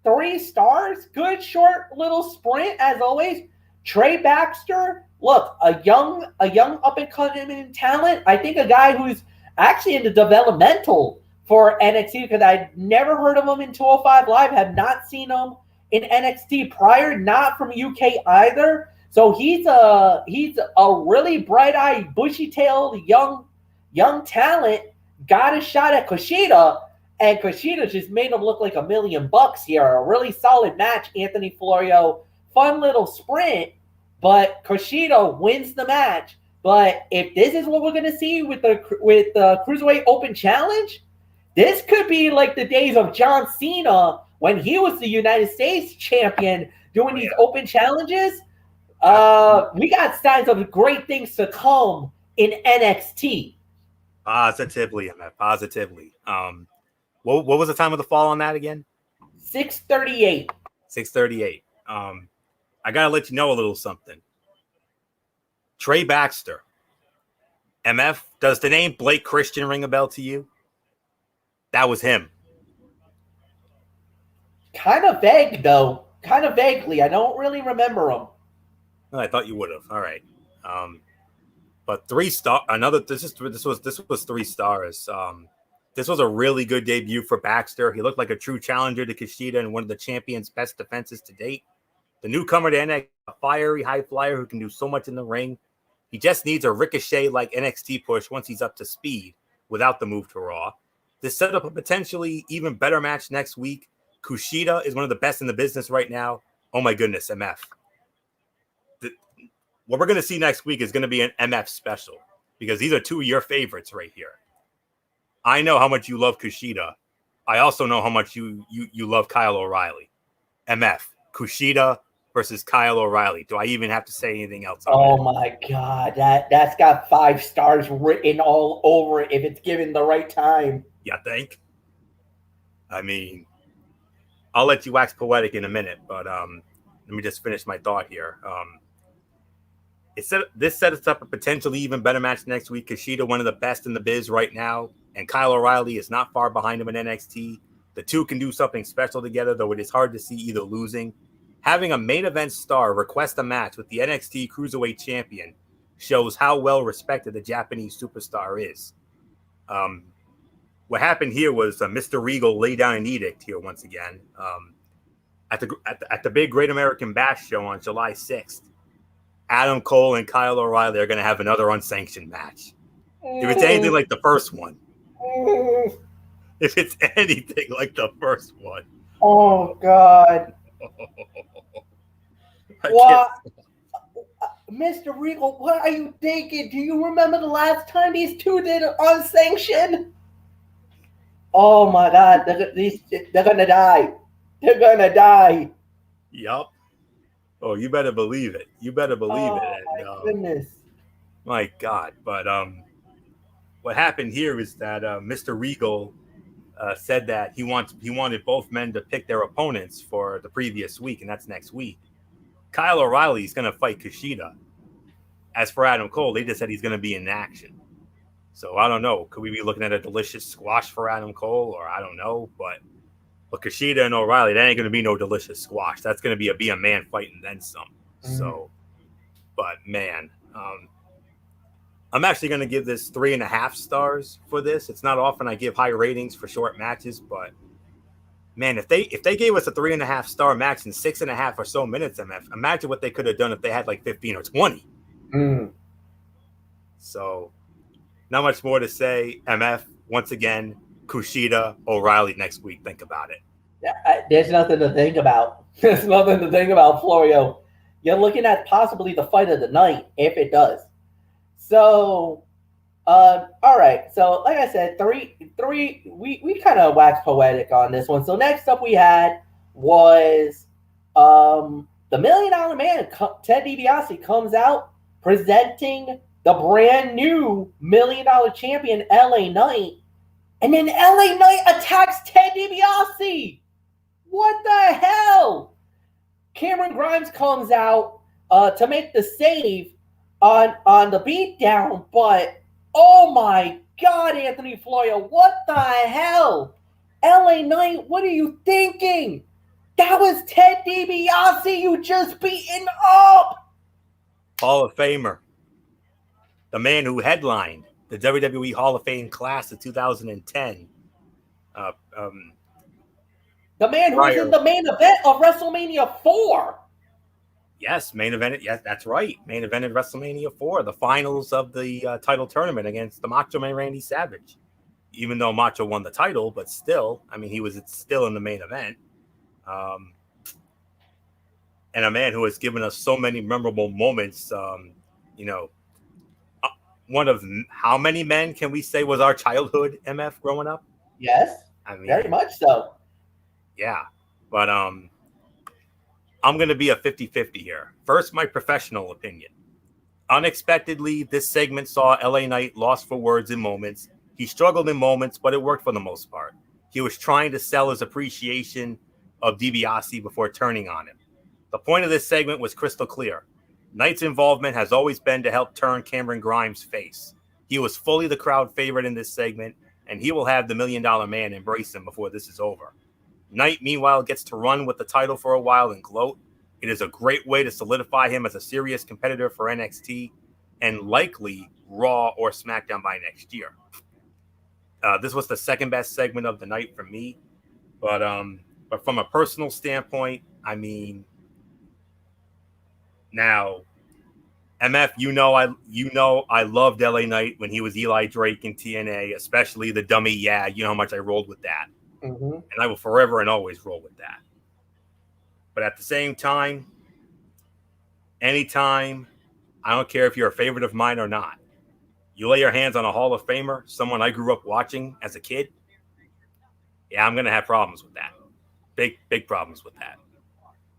3 stars. Good short little sprint as always. Trey Baxter, look, a young up and coming talent. I think a guy who's actually in the developmental for NXT because I'd never heard of him in 205 Live, have not seen him in NXT prior, not from UK either. So he's a really bright-eyed, bushy-tailed young talent. Got a shot at Kushida, and Kushida just made him look like $1 million here. A really solid match, Anthony Florio. Fun little sprint, but Kushida wins the match. But if this is what we're going to see with the Cruiserweight Open Challenge, this could be like the days of John Cena when he was the United States champion doing these open challenges. We got signs of great things to come in NXT. Positively, MF. Positively. What was the time of the fall on that again? 6:38. 6:38. I gotta let you know a little something. Trey Baxter. MF, does the name Blake Christian ring a bell to you? That was him. Kind of vague, though. Kind of vaguely. I don't really remember him. Well, I thought you would have. All right. But 3 star. This was 3 stars. This was a really good debut for Baxter. He looked like a true challenger to Kushida and one of the champion's best defenses to date. The newcomer to NXT, a fiery high flyer who can do so much in the ring. He just needs a Ricochet-like NXT push once he's up to speed without the move to Raw. This set up a potentially even better match next week. Kushida is one of the best in the business right now. Oh my goodness, MF. What we're going to see next week is going to be an MF special because these are 2 of your favorites right here. I know how much you love Kushida. I also know how much you love Kyle O'Reilly. MF, Kushida versus Kyle O'Reilly. Do I even have to say anything else? Oh my God, that's got 5 stars written all over it if it's given the right time. You think? I mean, I'll let you wax poetic in a minute, but let me just finish my thought here. This sets up a potentially even better match next week. Kushida, one of the best in the biz right now, and Kyle O'Reilly is not far behind him in NXT. The two can do something special together, though it is hard to see either losing. Having a main event star request a match with the NXT Cruiserweight Champion shows how well respected the Japanese superstar is. What happened here was Mr. Regal laid down an edict here once again. At the big Great American Bash show on July 6th, Adam Cole and Kyle O'Reilly are going to have another unsanctioned match. If it's anything like the first one. If it's anything like the first one. Oh, God. What? Mr. Regal, what are you thinking? Do you remember the last time these two did it unsanctioned? Oh, my God. They're going to die. They're going to die. Yup. Oh, you better believe it. You better believe it. And, my goodness. My God. But what happened here is that Mr. Regal said that he wanted both men to pick their opponents for the previous week, and that's next week. Kyle O'Reilly is going to fight Kushida. As for Adam Cole, they just said he's going to be in action. So I don't know. Could we be looking at a delicious squash for Adam Cole, or I don't know, but Kushida and O'Reilly, that ain't going to be no delicious squash. That's going to be a man fight and then some. So, but man, I'm actually going to give this 3.5 stars for this. It's not often I give high ratings for short matches, but man, if they gave us a 3.5 star match in 6.5 or so minutes, MF, imagine what they could have done if they had like 15 or 20. So, not much more to say. MF, once again, Kushida, O'Reilly next week. Think about it. There's nothing to think about. There's nothing to think about, Florio. You're looking at possibly the fight of the night if it does. So, all right. So, like I said, three. We kind of waxed poetic on this one. So next up we had was the $1 Million Man, Ted DiBiase, comes out presenting the brand new $1 Million champion, LA Knight. And then LA Knight attacks Ted DiBiase. What the hell? Cameron Grimes comes out to make the save on the beatdown, but oh my God, Anthony Florio, what the hell? LA Knight, what are you thinking? That was Ted DiBiase you just beaten up. Hall of Famer. The man who headlined the WWE Hall of Fame class of 2010. The man who was in the main event of WrestleMania 4. Yes, main event. Yes, that's right. Main event at WrestleMania 4, the finals of the title tournament against the Macho Man Randy Savage. Even though Macho won the title, but still, I mean, he was still in the main event. And a man who has given us so many memorable moments. One of how many men can we say was our childhood, MF, growing up? Yes, I mean, very much so. Yeah, but I'm going to be a 50-50 here. First, my professional opinion. Unexpectedly, this segment saw LA Knight lost for words in moments. He struggled in moments, but it worked for the most part. He was trying to sell his appreciation of DiBiase before turning on him. The point of this segment was crystal clear. Knight's involvement has always been to help turn Cameron Grimes' face. He was fully the crowd favorite in this segment, and he will have the $1 Million Man embrace him before this is over. Knight, meanwhile, gets to run with the title for a while and gloat. It is a great way to solidify him as a serious competitor for NXT and likely Raw or SmackDown by next year. This was the second best segment of the night for me, but from a personal standpoint, I mean, now, MF, I loved LA Knight when he was Eli Drake in TNA, especially the dummy. Yeah, you know how much I rolled with that, and I will forever and always roll with that. But at the same time, anytime, I don't care if you're a favorite of mine or not, you lay your hands on a Hall of Famer, someone I grew up watching as a kid, yeah, I'm going to have problems with that. Big problems with that.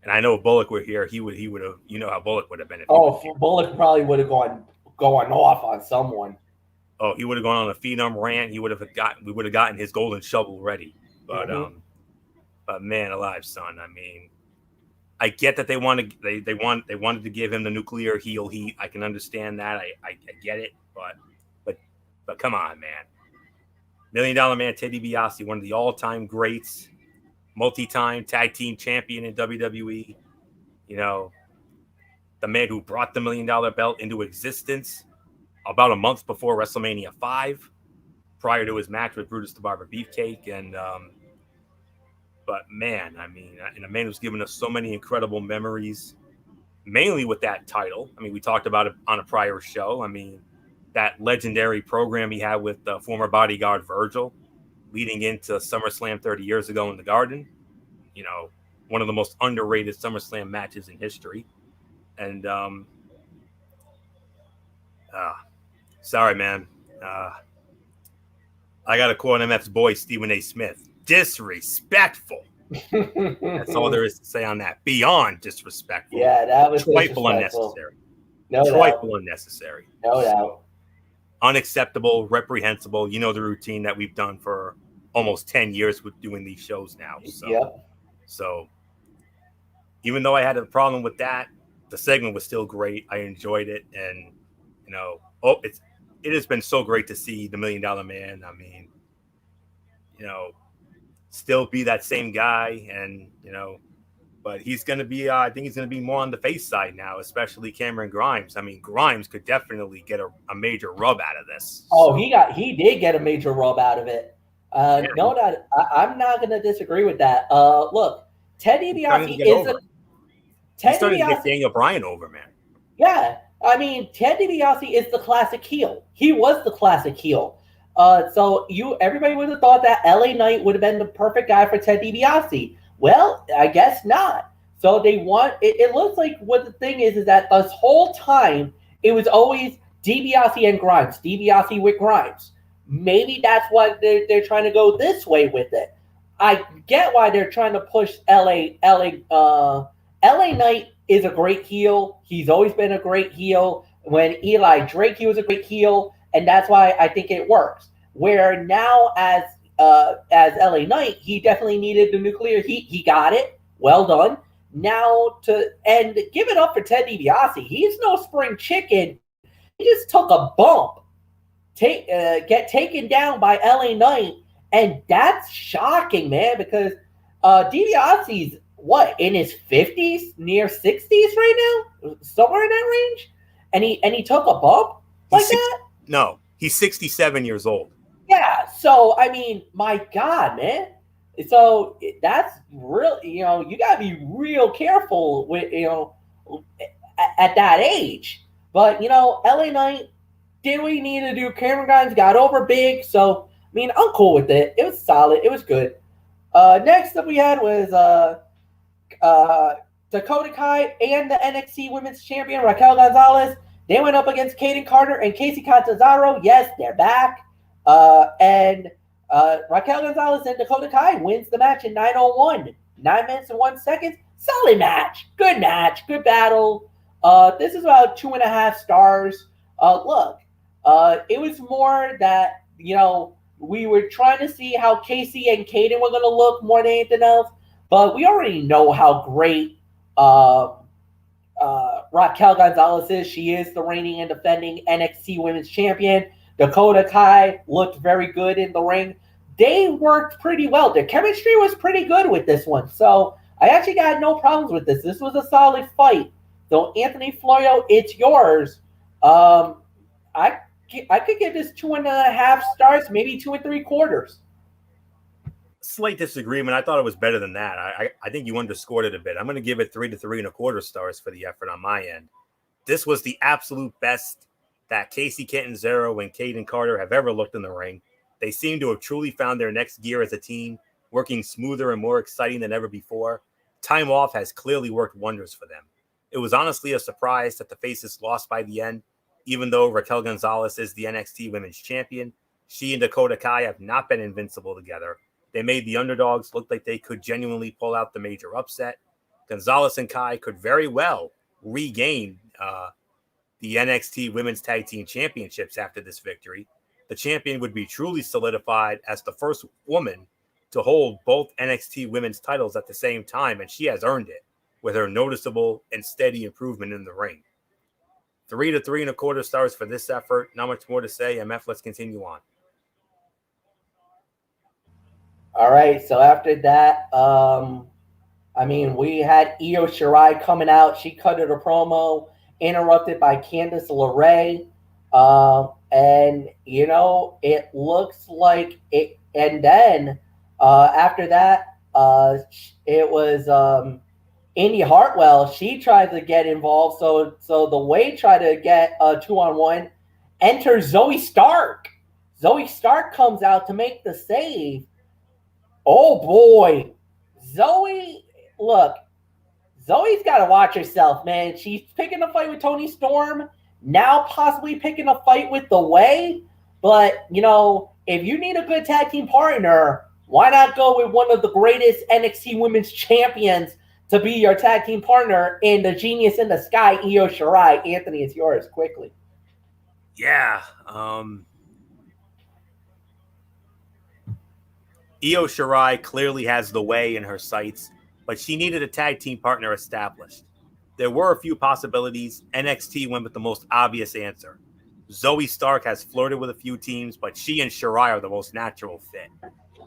And I know if Bullock were here, he would have, you know how Bullock would have been. Bullock probably would have gone off on someone. Oh, he would have gone on a Phenom rant. We would have gotten his golden shovel ready. But but man alive, son. I mean, I get that they wanted to give him the nuclear heel heat. I can understand that. I get it, but come on, man. $1 Million Man Ted DiBiase, one of the all-time greats, multi-time tag team champion in WWE. You know, the man who brought the $1 Million belt into existence about a month before WrestleMania 5, prior to his match with Brutus the Barber Beefcake. And but man, I mean, and a man who's given us so many incredible memories, mainly with that title. I mean, we talked about it on a prior show. I mean, that legendary program he had with former bodyguard Virgil leading into SummerSlam 30 years ago in the Garden. You know, one of the most underrated SummerSlam matches in history. And sorry, man. I got to quote MF's boy, Stephen A. Smith. Disrespectful. That's all there is to say on that. Beyond disrespectful. Yeah, that was trifle unnecessary. Unnecessary. No doubt. Unacceptable, reprehensible. You know the routine that we've done for almost 10 years with doing these shows now. Yep. So even though I had a problem with that, the segment was still great. I enjoyed it, and it has been so great to see the $1 Million Man. I mean, still be that same guy, and but he's going to be. I think he's going to be more on the face side now, especially Cameron Grimes. I mean, Grimes could definitely get a major rub out of this. Oh, he did get a major rub out of it. No, I'm not going to disagree with that. Look, Ted DiBiase He's starting to get Daniel Bryan over, man. Yeah, I mean, Ted DiBiase is the classic heel. He was the classic heel. So everybody would have thought that LA Knight would have been the perfect guy for Ted DiBiase. Well, I guess not. So it looks like what the thing is that this whole time it was always DiBiase and Grimes, DiBiase with Grimes. Maybe that's why they're trying to go this way with it. I get why they're trying to push LA Knight is a great heel. He's always been a great heel. When Eli Drake, he was a great heel, and that's why I think it works. Where now as LA Knight, he definitely needed the nuclear heat. He got it. Well done. Now give it up for Ted DiBiase. He's no spring chicken. He just took a bump. Get taken down by LA Knight, and that's shocking, man, because DiBiase's in his 50s, near 60s right now, somewhere in that range, and he took a bump that. No, he's 67 years old. Yeah, so I mean, my God, man. So that's real. You gotta be real careful with at that age. But LA Knight did what he needed to do. Cameron Grimes got over big, so I mean, I'm cool with it. It was solid. It was good. Next up we had was Dakota Kai and the NXT Women's Champion Raquel Gonzalez. They went up against Kaden Carter and Casey Catanzaro. Yes, they're back. And Raquel Gonzalez and Dakota Kai wins the match in 9:01. 9 minutes and 1 second. Solid match. Good match. Good battle. This is about 2.5 stars. Look, it was more that, we were trying to see how Casey and Kaden were going to look more than anything else. But we already know how great Raquel Gonzalez is. She is the reigning and defending NXT Women's Champion. Dakota Kai looked very good in the ring. They worked pretty well. Their chemistry was pretty good with this one. So I actually got no problems with this. This was a solid fight. So Anthony Florio, it's yours. I could give this 2.5 stars, maybe 2 3/4. Slight disagreement. I thought it was better than that. I think you underscored it a bit. I'm going to give it 3 to 3.25 stars for the effort on my end. This was the absolute best that Casey Catanzaro and Kaden Carter have ever looked in the ring. They seem to have truly found their next gear as a team, working smoother and more exciting than ever before. Time off has clearly worked wonders for them. It was honestly a surprise that the faces lost by the end. Even though Raquel Gonzalez is the NXT Women's Champion, she and Dakota Kai have not been invincible together. They made the underdogs look like they could genuinely pull out the major upset. Gonzalez and Kai could very well regain the NXT Women's Tag Team Championships after this victory. The champion would be truly solidified as the first woman to hold both NXT Women's titles at the same time, and she has earned it with her noticeable and steady improvement in the ring. 3 to 3.25 stars for this effort. Not much more to say. MF, let's continue on. All right, so after that, we had Io Shirai coming out. She cut her promo, interrupted by Candice LeRae. And, it looks like it. And then after that, it was Indy Hartwell. She tried to get involved. So the Way tried to get a 2-on-1. Enter Zoe Stark. Zoe Stark comes out to make the save. Oh, boy. Zoe's got to watch herself, man. She's picking a fight with Toni Storm, now possibly picking a fight with The Way. But, if you need a good tag team partner, why not go with one of the greatest NXT Women's Champions to be your tag team partner in the Genius in the Sky, Io Shirai? Anthony, it's yours, quickly. Yeah. Io Shirai clearly has the way in her sights, but she needed a tag team partner established. There were a few possibilities. NXT went with the most obvious answer. Zoe Stark has flirted with a few teams, but she and Shirai are the most natural fit.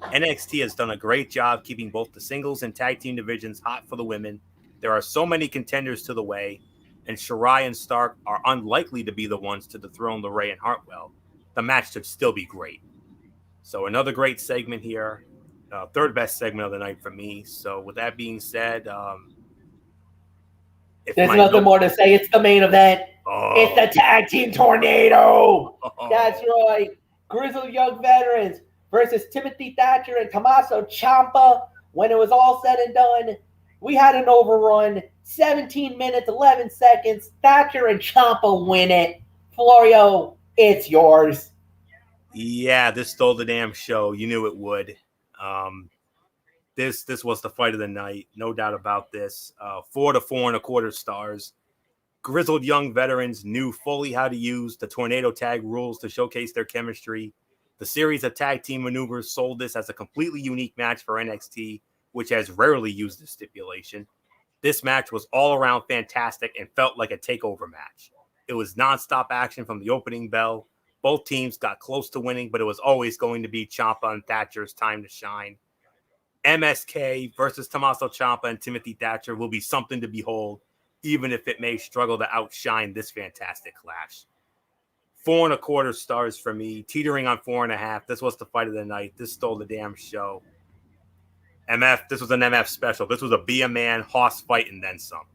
NXT has done a great job keeping both the singles and tag team divisions hot for the women. There are so many contenders to the way, and Shirai and Stark are unlikely to be the ones to dethrone LeRae and Hartwell. The match should still be great. So another great segment here, third best segment of the night for me. So with that being said, if There's my nothing more to say. It's the main event. It's the tag team tornado. That's right. Grizzled Young Veterans versus Timothy Thatcher and Tommaso Ciampa. When it was all said and done, we had an overrun. 17 minutes, 11 seconds. Thatcher and Ciampa win it. Florio, it's yours. Yeah, this stole the damn show. You knew it would. This was the fight of the night, no doubt about this. 4 to 4.25 stars. Grizzled young veterans knew fully how to use the tornado tag rules to showcase their chemistry. The series of tag team maneuvers sold this as a completely unique match for NXT, which has rarely used this stipulation. This match was all around fantastic and felt like a takeover match. It was nonstop action from the opening bell. Both teams got close to winning, but it was always going to be Ciampa and Thatcher's time to shine. MSK versus Tommaso Ciampa and Timothy Thatcher will be something to behold, even if it may struggle to outshine this fantastic clash. 4.25 stars for me, teetering on 4.5. This was the fight of the night. This stole the damn show. MF, this was an MF special. This was a be a man, hoss fight, and then some.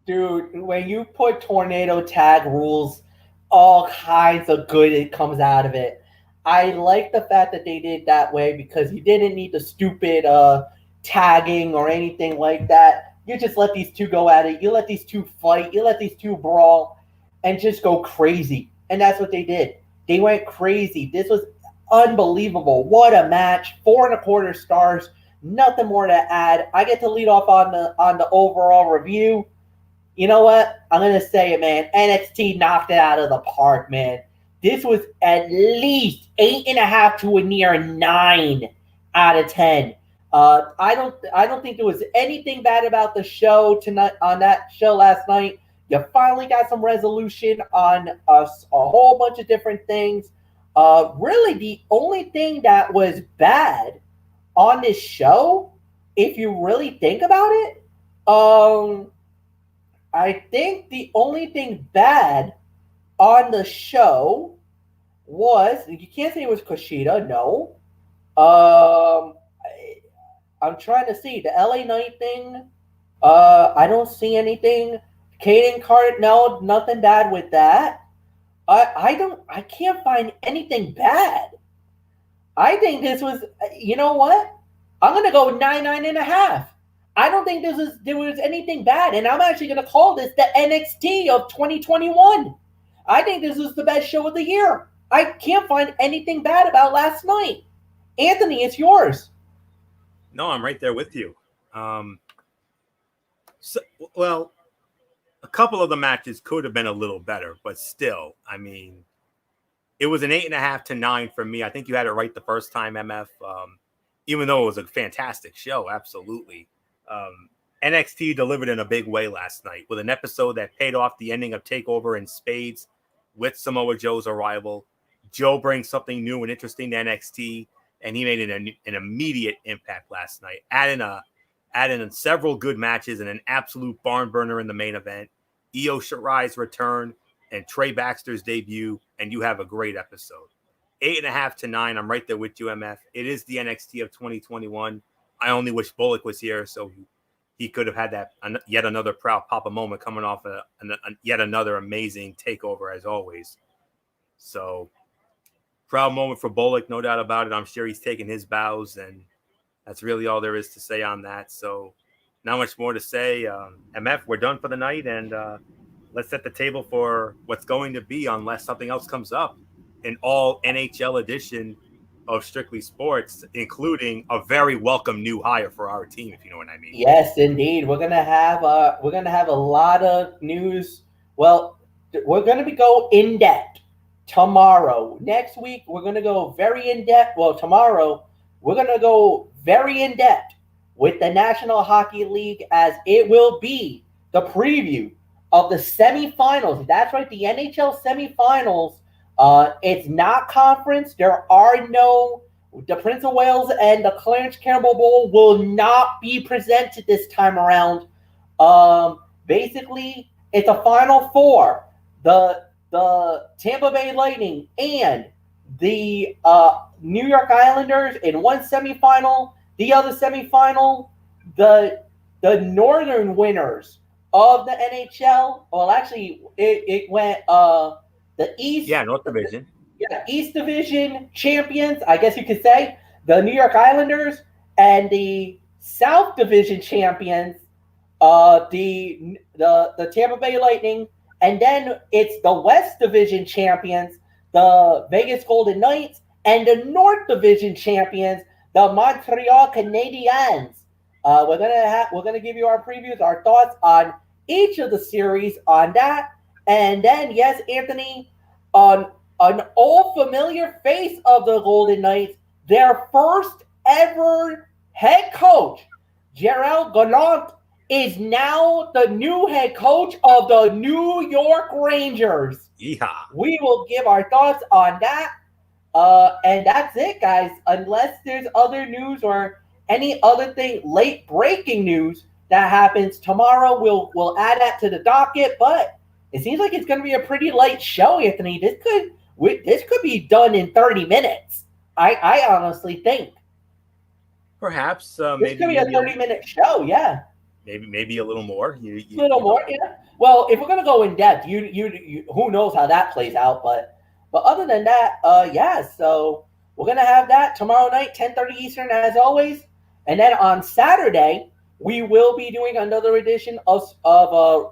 Dude, when you put tornado tag rules, all kinds of good it comes out of it. I like the fact that they did that way because you didn't need the stupid tagging or anything like that. You just let these two go at it. You let these two fight. You let these two brawl and just go crazy. And that's what they did. They went crazy. This was unbelievable. What a match. 4.25 stars. Nothing more to add. I get to lead off on the overall review. You know what? I'm going to say it, man. NXT knocked it out of the park, man. This was at least 8.5 to a near 9 out of 10. I don't think there was anything bad about the show tonight on that show last night. You finally got some resolution on a whole bunch of different things. Really, the only thing that was bad on this show, if you really think about it, I think the only thing bad on the show was, you can't say it was Kushida, no. I'm trying to see the LA Knight thing. I don't see anything. Caden Cart, no, nothing bad with that. I can't find anything bad. I think this was, you know what? I'm gonna go 9.5. I don't think there was anything bad, and I'm actually gonna call this the NXT of 2021. I think this was the best show of the year. I can't find anything bad about last night. Anthony, it's yours. No, I'm right there with you. Well, a couple of the matches could have been a little better, but still, I mean, it was an 8.5 to 9 for me. I think you had it right the first time, MF. Even though it was a fantastic show, absolutely. NXT delivered in a big way last night with an episode that paid off the ending of TakeOver in spades with Samoa Joe's arrival. Joe brings something new and interesting to NXT, and he made an immediate impact last night, adding in several good matches and an absolute barn burner in the main event. Io Shirai's return and Trey Baxter's debut, and you have a great episode. 8.5 to 9. I'm right there with you, MF. It is the NXT of 2021. I only wish Bullock was here so he could have had that yet another proud Papa moment coming off yet another amazing takeover as always. So proud moment for Bullock, no doubt about it. I'm sure he's taking his bows, and that's really all there is to say on that. So not much more to say. MF, we're done for the night, and let's set the table for what's going to be, unless something else comes up, an all NHL edition of Strictly Sports, including a very welcome new hire for our team, if you know what I mean. Yes, indeed. We're gonna have a lot of news. Well, we're gonna go in depth tomorrow. Next week, we're gonna go very in depth. Well, tomorrow we're gonna go very in depth with the National Hockey League, as it will be the preview of the semifinals. That's right, the NHL semifinals. It's not conference. There are no, the Prince of Wales and the Clarence Campbell Bowl will not be presented this time around. Basically, it's a Final Four. The Tampa Bay Lightning and the New York Islanders in one semifinal. The other semifinal, the northern winners of the NHL. Well, actually, it went the East. Yeah, North Division. Yeah, East Division champions, I guess you could say, the New York Islanders, and the South Division champions, the Tampa Bay Lightning, and then it's the West Division champions, the Vegas Golden Knights, and the North Division champions, the Montreal Canadiens. We're gonna give you our previews, our thoughts on each of the series on that, and then yes, Anthony, on an old familiar face of the Golden Knights, their first ever head coach, Gerald Gallant, is now the new head coach of the New York Rangers. Yeehaw. We will give our thoughts on that. And that's it, guys. Unless there's other news or any other thing, late breaking news that happens tomorrow, we'll add that to the docket. But it seems like it's going to be a pretty light show, Anthony. This could be done in 30 minutes. I honestly think. Perhaps This could be a 30-minute show. Yeah. Maybe a little more. A little more, yeah. Well, if we're gonna go in depth, you who knows how that plays out, but other than that, yeah. So we're gonna have that tomorrow night, 10:30 Eastern, as always, and then on Saturday we will be doing another edition of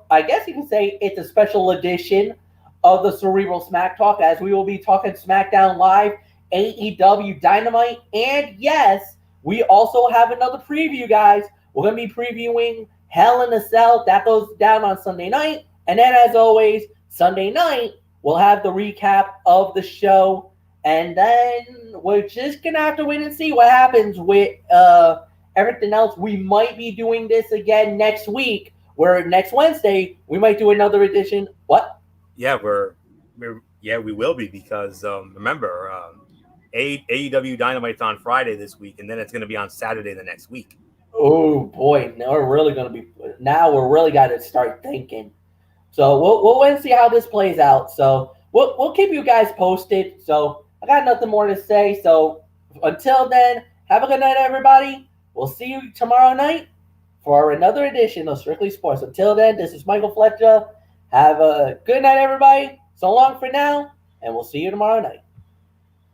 I guess you can say it's a special edition of the Cerebral Smack Talk, as we will be talking SmackDown Live, AEW Dynamite, and yes, we also have another preview, guys. We're going to be previewing Hell in a Cell. That goes down on Sunday night. And then, as always, Sunday night, we'll have the recap of the show. And then we're just going to have to wait and see what happens with everything else. We might be doing this again next week, where next Wednesday, we might do another edition. What? Yeah, we will be, because remember, AEW Dynamite's on Friday this week, and then it's going to be on Saturday the next week. Oh boy, now we're really got to start thinking. So we'll wait and see how this plays out. So we'll keep you guys posted. So I got nothing more to say. So until then, have a good night, everybody. We'll see you tomorrow night for another edition of Strictly Sports. Until then, this is Michael Fletcher. Have a good night, everybody. So long for now, and we'll see you tomorrow night.